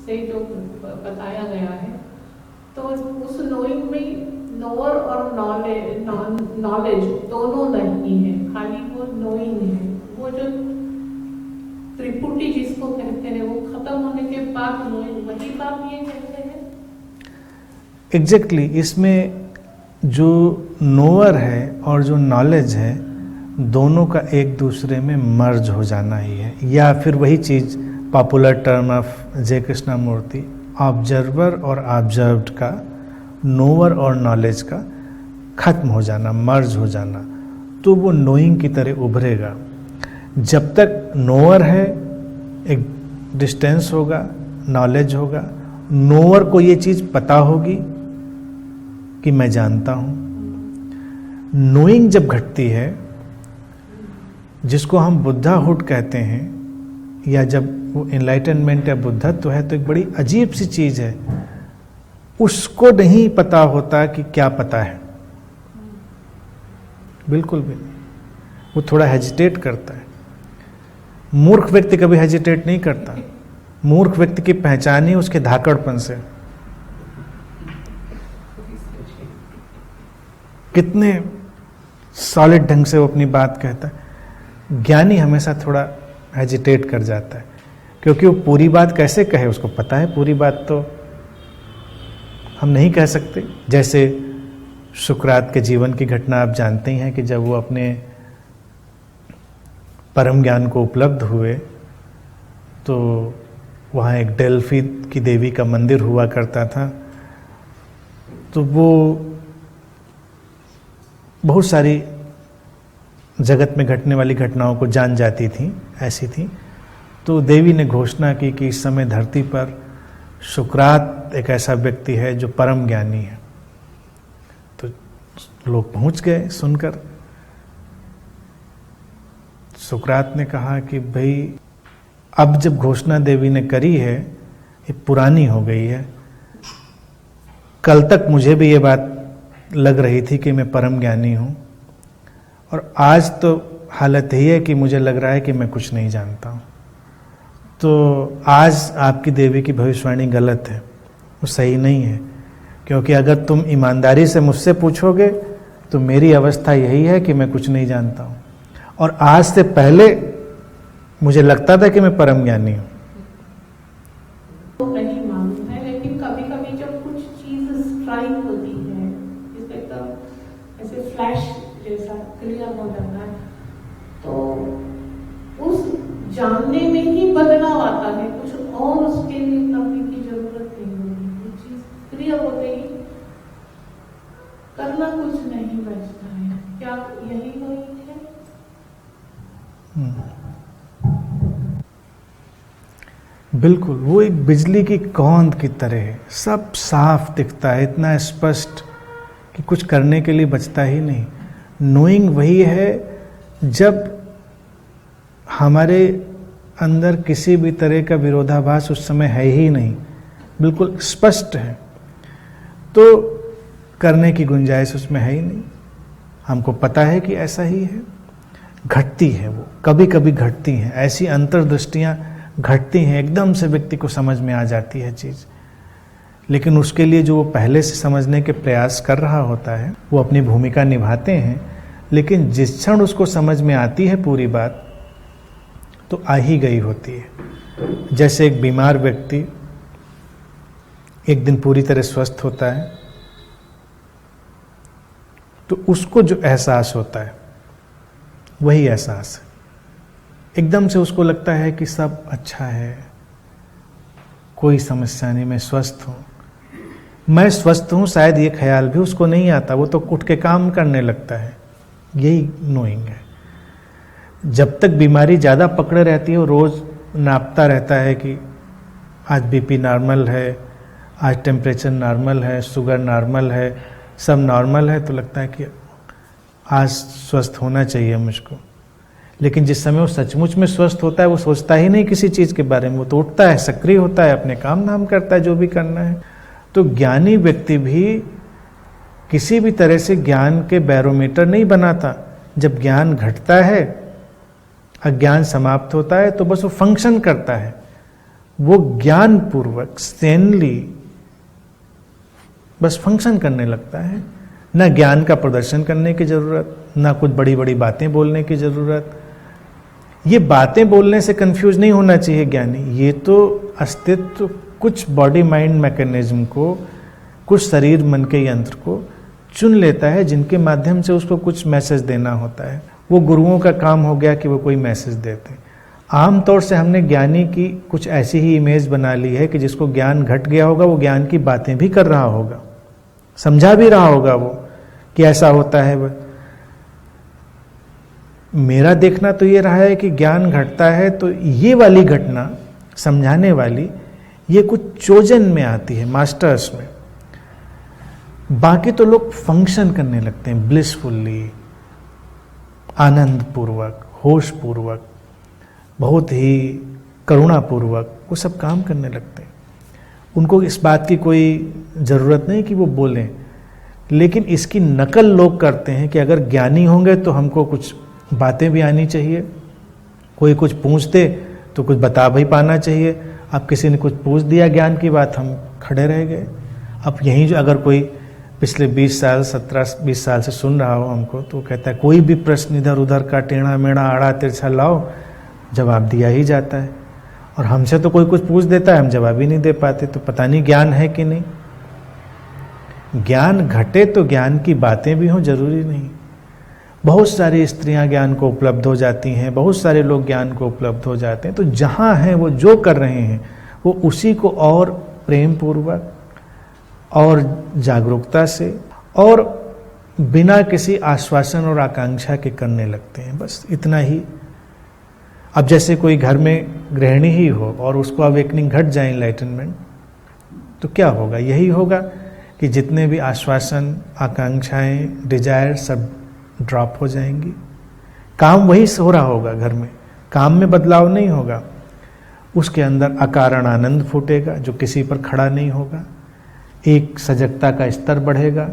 से जो बताया गया है, तो उस नोइंग में नोअर और नॉलेज दोनों नहीं है, खाली वो नोइंग है। वो जो त्रिपुटी जिसको कहते हैं वो खत्म होने के बाद नोइंग, वही बात ये कहते हैं। एग्जैक्टली इसमें जो नोअर है और जो नॉलेज है दोनों का एक दूसरे में मर्ज हो जाना ही है, या फिर वही चीज़ पॉपुलर टर्म ऑफ जय कृष्णमूर्ति ऑब्जर्वर और ऑब्जर्व्ड का, नोअर और नॉलेज का खत्म हो जाना, मर्ज हो जाना, तो वो नोइंग की तरह उभरेगा। जब तक नोअर है एक डिस्टेंस होगा, नॉलेज होगा, नोअर को ये चीज़ पता होगी कि मैं जानता हूँ। नोइंग जब घटती है, जिसको हम बुद्धाहुड कहते हैं, या जब वो एनलाइटनमेंट या बुद्धत्व है, तो एक बड़ी अजीब सी चीज़ है, उसको नहीं पता होता कि क्या पता है, बिल्कुल भी नहीं। वो थोड़ा हेजिटेट करता है। मूर्ख व्यक्ति कभी हेजिटेट नहीं करता। मूर्ख व्यक्ति की पहचान ही उसके धाकड़पन से। कितने सॉलिड ढंग से वो अपनी बात कहता है। ज्ञानी हमेशा थोड़ा हेजिटेट कर जाता है, क्योंकि वो पूरी बात कैसे कहे, उसको पता है पूरी बात तो हम नहीं कह सकते। जैसे सुकरात के जीवन की घटना आप जानते ही हैं कि जब वो अपने परम ज्ञान को उपलब्ध हुए, तो वहाँ एक डेल्फी की देवी का मंदिर हुआ करता था। तो वो बहुत सारी जगत में घटने वाली घटनाओं को जान जाती थी, ऐसी थी। तो देवी ने घोषणा की कि इस समय धरती पर सुकरात एक ऐसा व्यक्ति है जो परम ज्ञानी है। तो लोग पहुंच गए सुनकर। सुकरात ने कहा कि भाई अब जब घोषणा देवी ने करी है, ये पुरानी हो गई है। कल तक मुझे भी ये बात लग रही थी कि मैं परम ज्ञानी हूँ, और आज तो हालत यही है कि मुझे लग रहा है कि मैं कुछ नहीं जानता हूँ। तो आज आपकी देवी की भविष्यवाणी गलत है, वो सही नहीं है। क्योंकि अगर तुम ईमानदारी से मुझसे पूछोगे तो मेरी अवस्था यही है कि मैं कुछ नहीं जानता हूँ, और आज से पहले मुझे लगता था कि मैं परम ज्ञानी हूँ। तो नहीं मालूम है, लेकिन कभी कभी जब कुछ चीज स्ट्राइक होती है, जैसे तो ऐसे फ्लैश जैसा क्लियर हो जाता है, तो उस जानने में ही बदलाव आता है। कुछ और उसके लिए करने की जरूरत नहीं होती। वो चीज क्लियर होते ही करना कुछ नहीं बचता है। क्या यही वही है? बिल्कुल, वो एक बिजली की कौंद की तरह है, सब साफ दिखता है, इतना स्पष्ट कि कुछ करने के लिए बचता ही नहीं। नोइंग वही है जब हमारे अंदर किसी भी तरह का विरोधाभास उस समय है ही नहीं, बिल्कुल स्पष्ट है, तो करने की गुंजाइश उसमें है ही नहीं। हमको पता है कि ऐसा ही है। घटती है वो, कभी कभी घटती हैं, ऐसी अंतर्दृष्टियां घटती हैं, एकदम से व्यक्ति को समझ में आ जाती है चीज़। लेकिन उसके लिए जो वो पहले से समझने के प्रयास कर रहा होता है, वो अपनी भूमिका निभाते हैं। लेकिन जिस क्षण उसको समझ में आती है पूरी बात, तो आ ही गई होती है। जैसे एक बीमार व्यक्ति एक दिन पूरी तरह स्वस्थ होता है, तो उसको जो एहसास होता है वही एहसास है। एकदम से उसको लगता है कि सब अच्छा है, कोई समस्या नहीं, मैं स्वस्थ हूँ, मैं स्वस्थ हूँ। शायद ये ख्याल भी उसको नहीं आता, वो तो उठ के काम करने लगता है। यही नोइंग है। जब तक बीमारी ज़्यादा पकड़े रहती है, वो रोज़ नापता रहता है कि आज बीपी नॉर्मल है, आज टेम्परेचर नॉर्मल है, शुगर नॉर्मल है, सब नॉर्मल है, तो लगता है कि आज स्वस्थ होना चाहिए मुझको। लेकिन जिस समय वो सचमुच में स्वस्थ होता है, वो सोचता ही नहीं किसी चीज़ के बारे में, वो तो उठता है, सक्रिय होता है, अपने काम धाम करता है, जो भी करना है। तो ज्ञानी व्यक्ति भी किसी भी तरह से ज्ञान के बैरोमीटर नहीं बनाता। जब ज्ञान घटता है, अज्ञान समाप्त होता है, तो बस वो फंक्शन करता है। वो ज्ञान पूर्वक सेनली बस फंक्शन करने लगता है। ना ज्ञान का प्रदर्शन करने की जरूरत, ना कुछ बड़ी बड़ी बातें बोलने की जरूरत। ये बातें बोलने से कंफ्यूज नहीं होना चाहिए ज्ञानी। ये तो अस्तित्व कुछ बॉडी माइंड मैकेनिज्म को, कुछ शरीर मन के यंत्र को चुन लेता है जिनके माध्यम से उसको कुछ मैसेज देना होता है। वो गुरुओं का काम हो गया कि वो कोई मैसेज देते। आमतौर से हमने ज्ञानी की कुछ ऐसी ही इमेज बना ली है कि जिसको ज्ञान घट गया होगा वो ज्ञान की बातें भी कर रहा होगा, समझा भी रहा होगा वो कि ऐसा होता है। वह मेरा देखना तो ये रहा है कि ज्ञान घटता है तो ये वाली घटना समझाने वाली ये कुछ चोजन में आती है, मास्टर्स में। बाकी तो लोग फंक्शन करने लगते हैं ब्लिसफुल्ली, आनंद पूर्वक, होश पूर्वक, बहुत ही करुणा पूर्वक वो सब काम करने लगते हैं। उनको इस बात की कोई ज़रूरत नहीं कि वो बोलें, लेकिन इसकी नकल लोग करते हैं कि अगर ज्ञानी होंगे तो हमको कुछ बातें भी आनी चाहिए, कोई कुछ पूछते तो कुछ बता भी पाना चाहिए। अब किसी ने कुछ पूछ दिया ज्ञान की बात, हम खड़े रह गए। अब यहीं जो अगर कोई पिछले 20 साल 17-20 साल से सुन रहा हो हमको, तो कहता है कोई भी प्रश्न इधर उधर का टेढ़ा मेढ़ा आड़ा तिरछा लाओ, जवाब दिया ही जाता है। और हमसे तो कोई कुछ पूछ देता है, हम जवाब ही नहीं दे पाते। तो पता नहीं ज्ञान है कि नहीं। ज्ञान घटे तो ज्ञान की बातें भी हों, जरूरी नहीं। बहुत सारी स्त्रियां ज्ञान को उपलब्ध हो जाती हैं, बहुत सारे लोग ज्ञान को उपलब्ध हो जाते हैं। तो जहां हैं वो जो कर रहे हैं वो उसी को और प्रेम पूर्वक और जागरूकता से और बिना किसी आश्वासन और आकांक्षा के करने लगते हैं, बस इतना ही। अब जैसे कोई घर में गृहिणी ही हो और उसको अवेकनिंग घट जाए, एनलाइटनमेंट, तो क्या होगा? यही होगा कि जितने भी आश्वासन, आकांक्षाएं, डिजायर सब ड्रॉप हो जाएंगी। काम वही हो रहा होगा घर में, काम में बदलाव नहीं होगा। उसके अंदर अकारण आनंद फूटेगा जो किसी पर खड़ा नहीं होगा, एक सजगता का स्तर बढ़ेगा।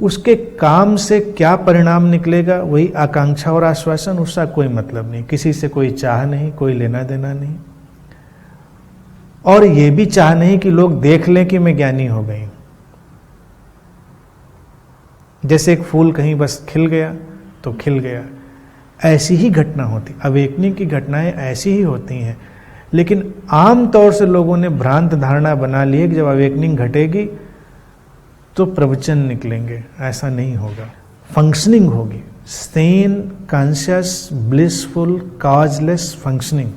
उसके काम से क्या परिणाम निकलेगा, वही आकांक्षा और आश्वासन, उसका कोई मतलब नहीं, किसी से कोई चाह नहीं, कोई लेना देना नहीं। और ये भी चाह नहीं कि लोग देख लें कि मैं ज्ञानी हो गई। जैसे एक फूल कहीं बस खिल गया तो खिल गया, ऐसी ही घटना होती। अवेकनिंग की घटनाएं ऐसी ही होती हैं। लेकिन आम तौर से लोगों ने भ्रांत धारणा बना ली है कि जब अवेकनिंग घटेगी तो प्रवचन निकलेंगे। ऐसा नहीं होगा। फंक्शनिंग होगी, Sen, conscious, blissful, causeless functioning.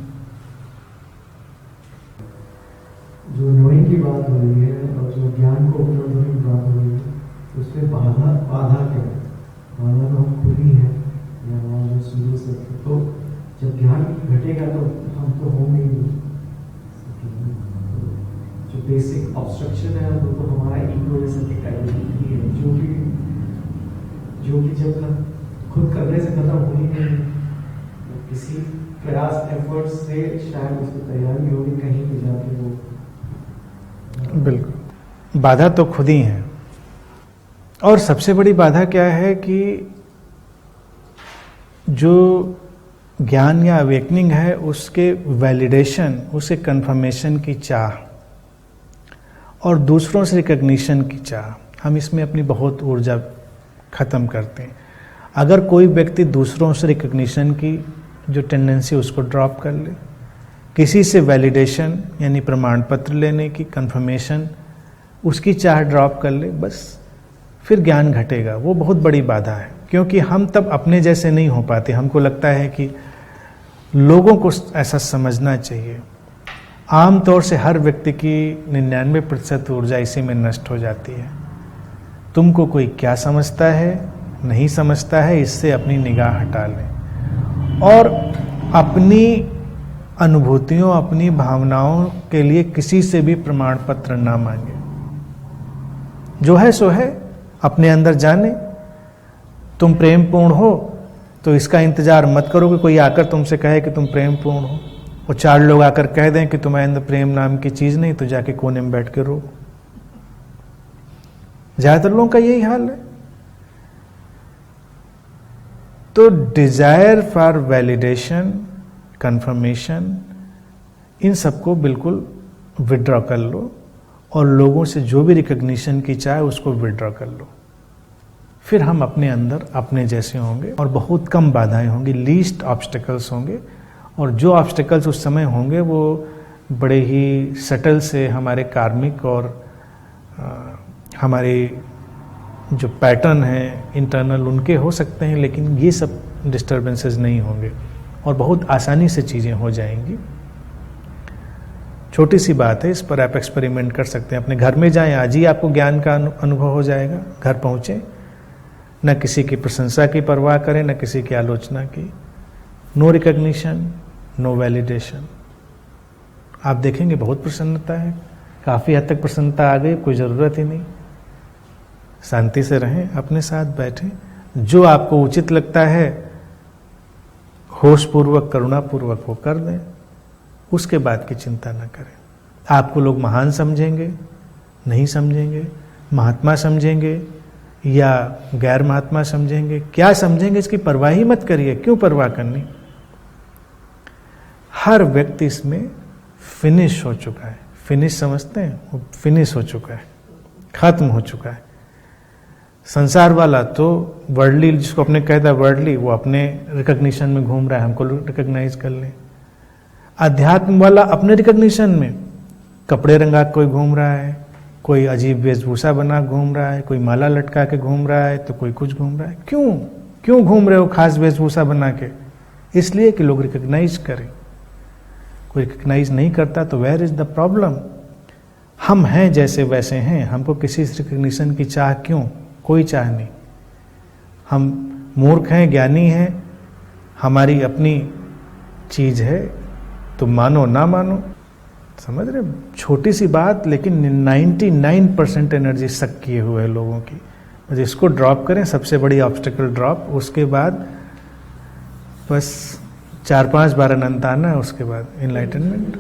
जो नोइंग की बात हो रही है और जो ज्ञान को उपलब्ध होने की बात हो रही है, उसमें बाधा क्या है? बाधा तो हम खुद ही हैं या हमारा शुरू से। तो जब ज्ञान घटेगा तो हम तो होंगे ही। जो बेसिक ऑब्स्ट्रक्शन है वो तो हमारा ईगो जैसा एक आइडेंटिटी है, जो कि जब तक खुद करने से खत्म हो ही नहीं, तो किसी प्रयास एफर्ट से शायद उसकी तैयारी होगी कहीं पे जाके वो। बिल्कुल, बाधा तो खुद ही है। और सबसे बड़ी बाधा क्या है कि जो ज्ञान या अवेकनिंग है उसके वैलिडेशन, उसके कंफर्मेशन की चाह और दूसरों से रिकग्निशन की चाह, हम इसमें अपनी बहुत ऊर्जा खत्म करते हैं। अगर कोई व्यक्ति दूसरों से रिकग्निशन की जो टेंडेंसी उसको ड्रॉप कर ले, किसी से वैलिडेशन यानी प्रमाण पत्र लेने की, कंफर्मेशन, उसकी चाह ड्रॉप कर ले, बस फिर ज्ञान घटेगा। वो बहुत बड़ी बाधा है, क्योंकि हम तब अपने जैसे नहीं हो पाते। हमको लगता है कि लोगों को ऐसा समझना चाहिए। आमतौर से हर व्यक्ति की 99% ऊर्जा इसी में नष्ट हो जाती है। तुमको कोई क्या समझता है, नहीं समझता है, इससे अपनी निगाह हटा लें और अपनी अनुभूतियों, अपनी भावनाओं के लिए किसी से भी प्रमाण पत्र ना मांगे। जो है सो है, अपने अंदर जाने। तुम प्रेम पूर्ण हो तो इसका इंतजार मत करो कि कोई आकर तुमसे कहे कि तुम प्रेम पूर्ण हो। और 4 लोग आकर कह दें कि तुम्हारे अंदर प्रेम नाम की चीज नहीं, तो जाके कोने में बैठ के रो। ज्यादातर लोगों का यही हाल है। तो डिजायर फॉर वैलिडेशन, कंफर्मेशन इन सबको बिल्कुल विड्रॉ कर लो और लोगों से जो भी रिकग्निशन की चाहे उसको विड्रॉ कर लो। फिर हम अपने अंदर अपने जैसे होंगे और बहुत कम बाधाएं होंगी, लीस्ट ऑब्स्टिकल्स होंगे, और जो ऑब्स्टिकल्स उस समय होंगे वो बड़े ही सटल से हमारे कार्मिक और हमारे जो पैटर्न है इंटरनल उनके हो सकते हैं, लेकिन ये सब डिस्टर्बेंसेस नहीं होंगे और बहुत आसानी से चीज़ें हो जाएंगी। छोटी सी बात है, इस पर आप एक्सपेरिमेंट कर सकते हैं। अपने घर में जाएं, आज ही आपको ज्ञान का अनुभव हो जाएगा। घर पहुँचें, न किसी की प्रशंसा की परवाह करें, न किसी की आलोचना की। No recognition, no validation. आप देखेंगे बहुत प्रसन्नता है, काफ़ी हद तक प्रसन्नता आ गई, कोई ज़रूरत ही नहीं। शांति से रहें, अपने साथ बैठें, जो आपको उचित लगता है होशपूर्वक करुणापूर्वक वो कर दें, उसके बाद की चिंता न करें। आपको लोग महान समझेंगे, नहीं समझेंगे, महात्मा समझेंगे या गैर महात्मा समझेंगे, क्या समझेंगे इसकी परवाह ही मत करिए। क्यों परवाह करनी? हर व्यक्ति इसमें फिनिश हो चुका है। फिनिश समझते हैं? वो फिनिश हो चुका है, खत्म हो चुका है। संसार वाला तो वर्ल्डली, जिसको अपने कहता है वर्ल्डली, वो अपने रिकग्निशन में घूम रहा है, हमको रिकग्नाइज कर ले। अध्यात्म वाला अपने रिकग्निशन में कपड़े रंगा कोई घूम रहा है, कोई अजीब वेशभूषा बना घूम रहा है, कोई माला लटका के घूम रहा है, तो कोई कुछ घूम रहा है। क्यों घूम रहे हो खास वेशभूषा बना के? इसलिए कि लोग रिकग्नाइज करें। कोई रिकग्नाइज नहीं करता तो वेयर इज द प्रॉब्लम? हम हैं जैसे वैसे हैं, हमको किसी से रिकग्निशन की चाह क्यों? कोई चाह नहीं। हम मूर्ख हैं, ज्ञानी हैं, हमारी अपनी चीज है, तो मानो ना मानो, समझ रहे? छोटी सी बात, लेकिन 99% एनर्जी सक किए हुए है लोगों की। बस इसको ड्रॉप करें, सबसे बड़ी ऑब्स्टिकल ड्रॉप। उसके बाद बस 4-5 बार अनंत आना है, उसके बाद एनलाइटनमेंट।